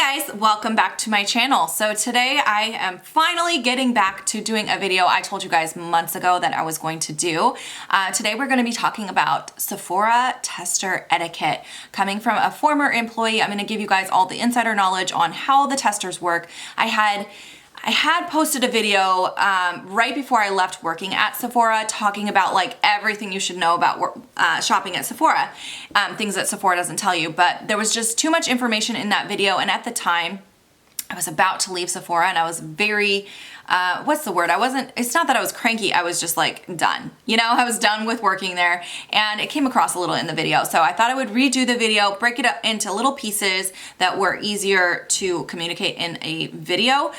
Guys, welcome back to my channel. So today I am finally getting back to doing a video I told you guys months ago that I was going to do. Today we're going to be talking about Sephora tester etiquette. Coming from a former employee, I'm going to give you guys all the insider knowledge on how the testers work. I had posted a video right before I left working at Sephora talking about like everything you should know about shopping at Sephora, things that Sephora doesn't tell you, but there was just too much information in that video, and at the time I was about to leave Sephora and I was very, what's the word? It's not that I was cranky, I was just like done. You know, I was done with working there, and it came across a little in the video. So I thought I would redo the video, break it up into little pieces that were easier to communicate in a video.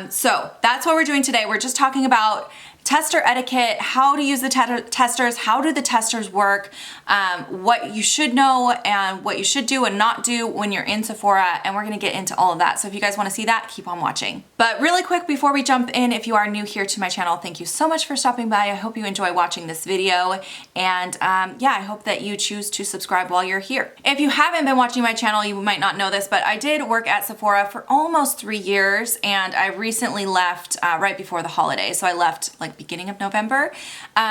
So that's what we're doing today. We're just talking about tester etiquette, how to use the testers, how do the testers work, what you should know and what you should do and not do when you're in Sephora, and we're gonna get into all of that. So if you guys wanna see that, keep on watching. But really quick before we jump in, if you are new here to my channel, thank you so much for stopping by. I hope you enjoy watching this video, and yeah, I hope that you choose to subscribe while you're here. If you haven't been watching my channel, you might not know this, but I did work at Sephora for almost 3 years, and I recently left right before the holidays. So I left like beginning of November.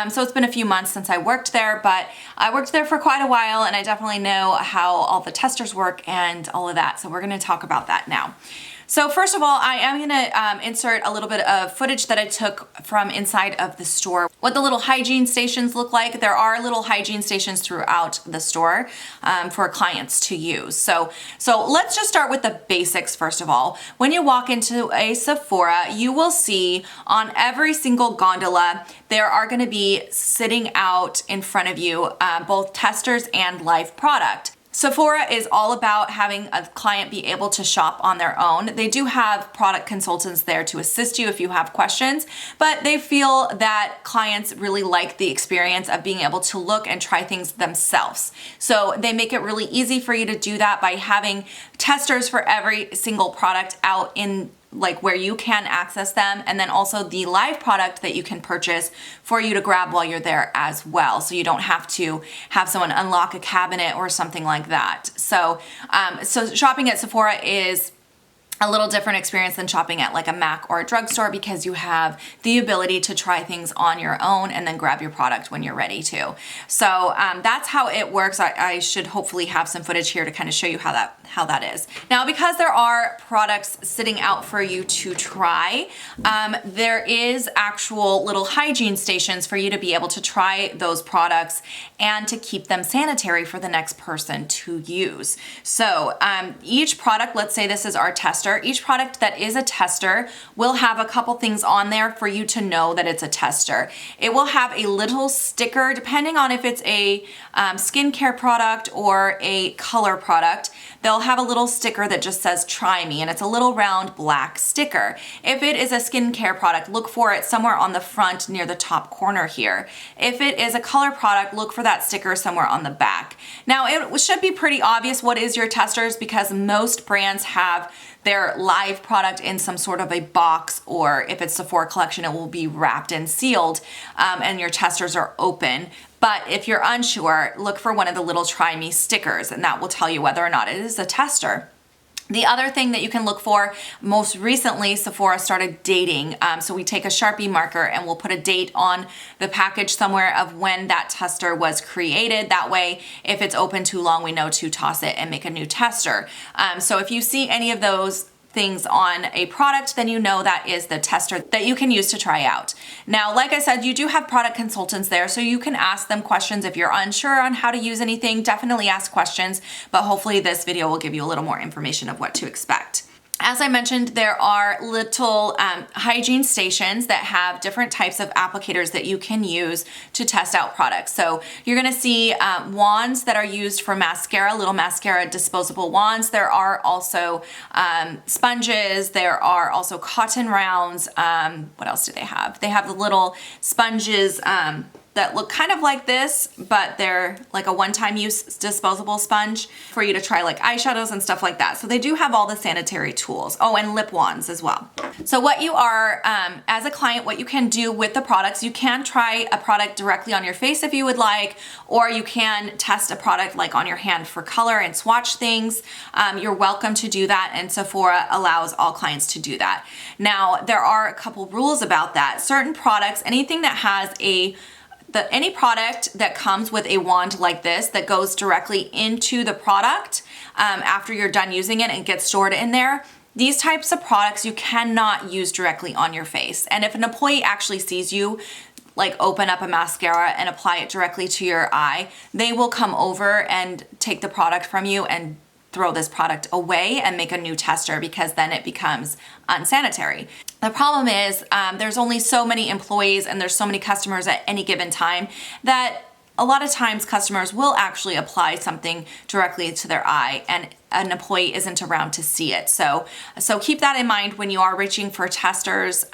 So it's been a few months since I worked there, but I worked there for quite a while, and I definitely know how all the testers work and all of that. So we're gonna talk about that now. So first of all, I am gonna insert a little bit of footage that I took from inside of the store. What the little hygiene stations look like. There are little hygiene stations throughout the store for clients to use. So let's just start with the basics first of all. When you walk into a Sephora, you will see on every single gondola, there are gonna be sitting out in front of you both testers and live product. Sephora is all about having a client be able to shop on their own. They do have product consultants there to assist you if you have questions, but they feel that clients really like the experience of being able to look and try things themselves. So they make it really easy for you to do that by having testers for every single product out in like where you can access them, and then also the live product that you can purchase for you to grab while you're there as well. So you don't have to have someone unlock a cabinet or something like that. So, so shopping at Sephora is a little different experience than shopping at like a Mac or a drugstore, because you have the ability to try things on your own and then grab your product when you're ready to. So that's how it works. I should hopefully have some footage here to kind of show you how that is. Now, because there are products sitting out for you to try, there is actual little hygiene stations for you to be able to try those products and to keep them sanitary for the next person to use. So each product, let's say this is our tester, each product that is a tester will have a couple things on there for you to know that it's a tester. It will have a little sticker, depending on if it's a skincare product or a color product. They'll have a little sticker that just says try me, and it's a little round black sticker. If it is a skincare product, look for it somewhere on the front near the top corner here. If it is a color product, look for that sticker somewhere on the back. Now, it should be pretty obvious what is your testers, because most brands have their live product in some sort of a box, or if it's Sephora collection, it will be wrapped and sealed, and your testers are open. But if you're unsure, look for one of the little try me stickers, and that will tell you whether or not it is a tester. The other thing that you can look for, most recently Sephora started dating. So we take a Sharpie marker and we'll put a date on the package somewhere of when that tester was created. That way, if it's open too long, we know to toss it and make a new tester. So if you see any of those things on a product, then you know that is the tester that you can use to try out. Now, like I said, you do have product consultants there, so you can ask them questions. If you're unsure on how to use anything, definitely ask questions, but hopefully this video will give you a little more information of what to expect. As I mentioned, there are little hygiene stations that have different types of applicators that you can use to test out products. So you're gonna see wands that are used for mascara, little mascara disposable wands. There are also sponges, there are also cotton rounds. What else do they have? They have the little sponges that look kind of like this, but they're like a one-time use disposable sponge for you to try like eyeshadows and stuff like that. So they do have all the sanitary tools. Oh, and lip wands as well. So what you are, as a client, what you can do with the products, you can try a product directly on your face if you would like, or you can test a product like on your hand for color and swatch things. You're welcome to do that, and Sephora allows all clients to do that. Now, there are a couple rules about that. Certain products, anything that has any product that comes with a wand like this that goes directly into the product after you're done using it and gets stored in there, these types of products you cannot use directly on your face. And if an employee actually sees you like open up a mascara and apply it directly to your eye, they will come over and take the product from you and throw this product away and make a new tester, because then it becomes unsanitary. The problem is there's only so many employees and there's so many customers at any given time that a lot of times customers will actually apply something directly to their eye and an employee isn't around to see it. So keep that in mind when you are reaching for testers.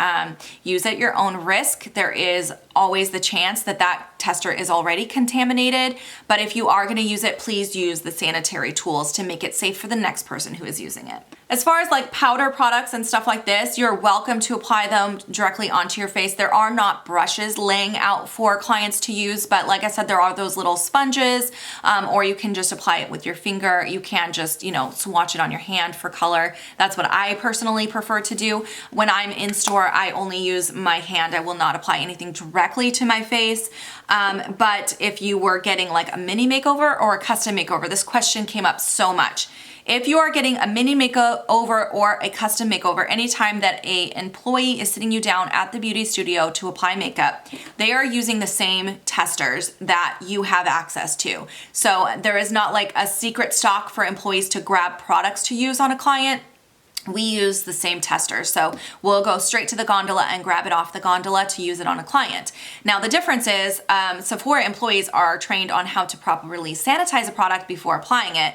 Use at your own risk. There is always the chance that that tester is already contaminated, but if you are going to use it, please use the sanitary tools to make it safe for the next person who is using it. As far as like powder products and stuff like this, you're welcome to apply them directly onto your face. There are not brushes laying out for clients to use, but like I said, there are those little sponges, or you can just apply it with your finger. You can just, swatch it on your hand for color. That's what I personally prefer to do. When I'm in store, I only use my hand. I will not apply anything directly to my face. But if you were getting like a mini makeover or a custom makeover, this question came up so much. If you are getting a mini makeover or a custom makeover, anytime that an employee is sitting you down at the beauty studio to apply makeup, they are using the same testers that you have access to. So there is not like a secret stock for employees to grab products to use on a client. We use the same tester. So we'll go straight to the gondola and grab it off the gondola to use it on a client. Now the difference is Sephora employees are trained on how to properly sanitize a product before applying it.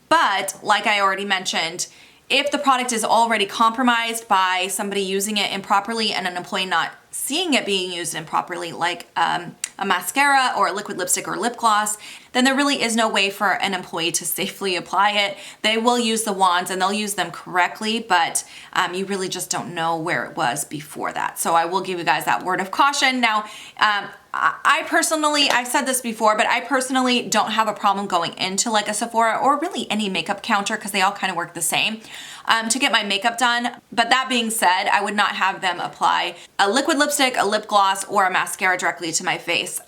But like I already mentioned, if the product is already compromised by somebody using it improperly and an employee not seeing it being used improperly, like a mascara or a liquid lipstick or lip gloss, then there really is no way for an employee to safely apply it. They will use the wands and they'll use them correctly, but you really just don't know where it was before that. So I will give you guys that word of caution. Now, I personally, I've said this before, but I personally don't have a problem going into like a Sephora or really any makeup counter, because they all kind of work the same, to get my makeup done. But that being said, I would not have them apply a liquid lipstick, a lip gloss, or a mascara directly to my face.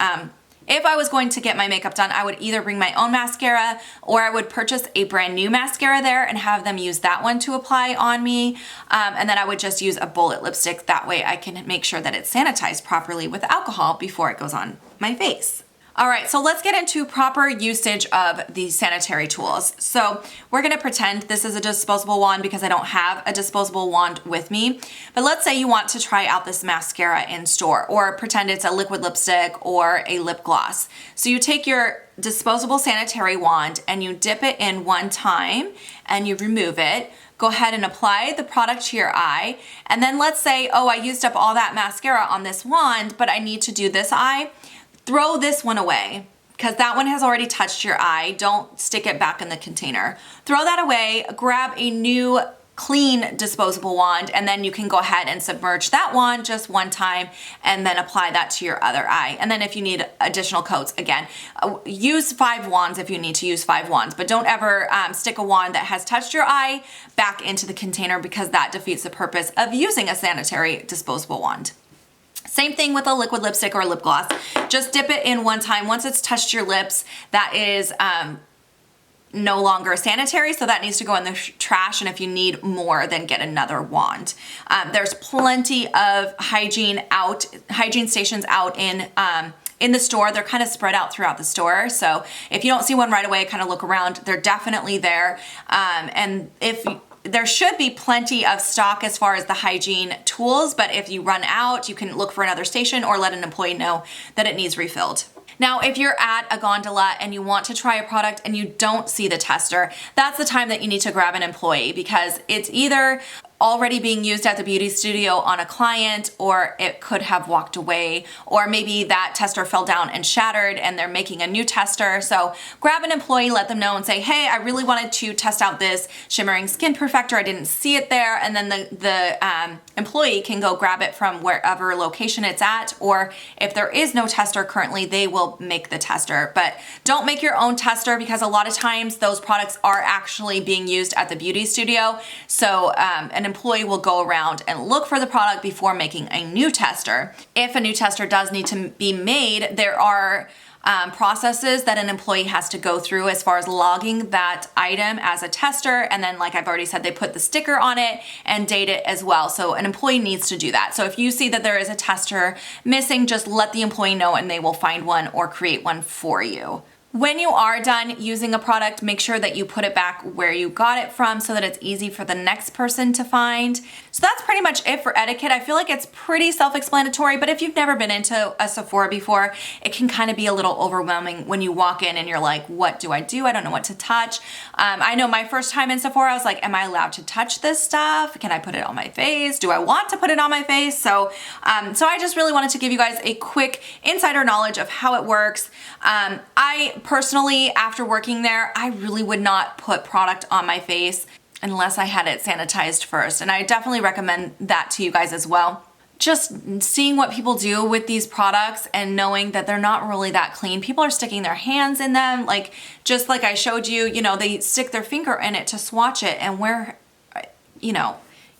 If I was going to get my makeup done, I would either bring my own mascara or I would purchase a brand new mascara there and have them use that one to apply on me. And then I would just use a bullet lipstick. That way I can make sure that it's sanitized properly with alcohol before it goes on my face. All right, so let's get into proper usage of these sanitary tools. So we're gonna pretend this is a disposable wand because I don't have a disposable wand with me. But let's say you want to try out this mascara in store, or pretend it's a liquid lipstick or a lip gloss. So you take your disposable sanitary wand and you dip it in one time and you remove it. Go ahead and apply the product to your eye. And then let's say, oh, I used up all that mascara on this wand, but I need to do this eye. Throw this one away because that one has already touched your eye. Don't stick it back in the container. Throw that away, grab a new clean disposable wand, and then you can go ahead and submerge that wand just one time and then apply that to your other eye. And then if you need additional coats, again, use 5 wands if you need to use 5 wands, but don't ever stick a wand that has touched your eye back into the container, because that defeats the purpose of using a sanitary disposable wand. Same thing with a liquid lipstick or a lip gloss. Just dip it in one time. Once it's touched your lips, that is no longer sanitary, so that needs to go in the trash, and if you need more, then get another wand. There's plenty of hygiene stations out in the store. They're kind of spread out throughout the store, so if you don't see one right away, kind of look around. They're definitely there, and there should be plenty of stock as far as the hygiene tools, but if you run out, you can look for another station or let an employee know that it needs refilled. Now, if you're at a gondola and you want to try a product and you don't see the tester, that's the time that you need to grab an employee, because it's either already being used at the beauty studio on a client, or it could have walked away, or maybe that tester fell down and shattered and they're making a new tester. So grab an employee, let them know and say, hey, I really wanted to test out this shimmering skin perfector. I didn't see it there. And then the employee can go grab it from wherever location it's at, or if there is no tester currently, they will make the tester. But don't make your own tester, because a lot of times those products are actually being used at the beauty studio. So an employee will go around and look for the product before making a new tester. If a new tester does need to be made, there are processes that an employee has to go through as far as logging that item as a tester. And then, like I've already said, they put the sticker on it and date it as well. So an employee needs to do that. So if you see that there is a tester missing, just let the employee know and they will find one or create one for you. When you are done using a product, make sure that you put it back where you got it from so that it's easy for the next person to find. So that's pretty much it for etiquette. I feel like it's pretty self-explanatory, but if you've never been into a Sephora before, it can kind of be a little overwhelming when you walk in and you're like, what do? I don't know what to touch. I know my first time in Sephora, I was like, am I allowed to touch this stuff? Can I put it on my face? Do I want to put it on my face? So I just really wanted to give you guys a quick insider knowledge of how it works. I personally, after working there, I really would not put product on my face unless I had it sanitized first. And I definitely recommend that to you guys as well. Just seeing what people do with these products and knowing that they're not really that clean. People are sticking their hands in them, like just like I showed you, they stick their finger in it to swatch it, and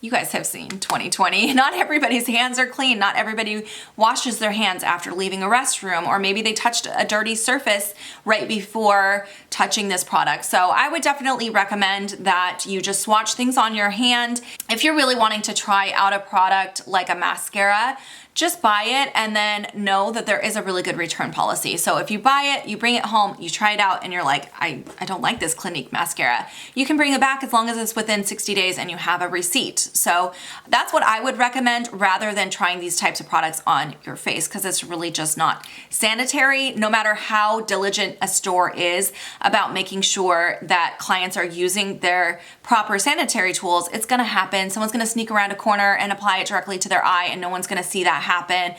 you guys have seen 2020. Not everybody's hands are clean. Not everybody washes their hands after leaving a restroom, or maybe they touched a dirty surface right before touching this product. So I would definitely recommend that you just swatch things on your hand. If you're really wanting to try out a product like a mascara, just buy it and then know that there is a really good return policy. So if you buy it, you bring it home, you try it out, and you're like, I don't like this Clinique mascara, you can bring it back as long as it's within 60 days and you have a receipt. So that's what I would recommend, rather than trying these types of products on your face, because it's really just not sanitary. No matter how diligent a store is about making sure that clients are using their proper sanitary tools, it's gonna happen. Someone's gonna sneak around a corner and apply it directly to their eye, and no one's gonna see that happen.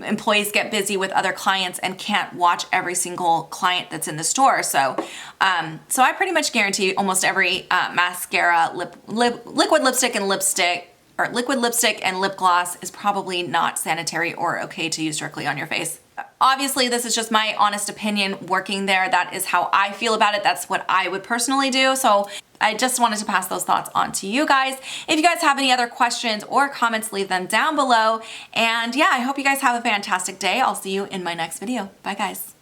Employees get busy with other clients and can't watch every single client that's in the store. So I pretty much guarantee almost every mascara, liquid lipstick and lip gloss is probably not sanitary or okay to use directly on your face. Obviously, this is just my honest opinion working there. That is how I feel about it. That's what I would personally do. So I just wanted to pass those thoughts on to you guys. If you guys have any other questions or comments, leave them down below. And yeah, I hope you guys have a fantastic day. I'll see you in my next video. Bye guys.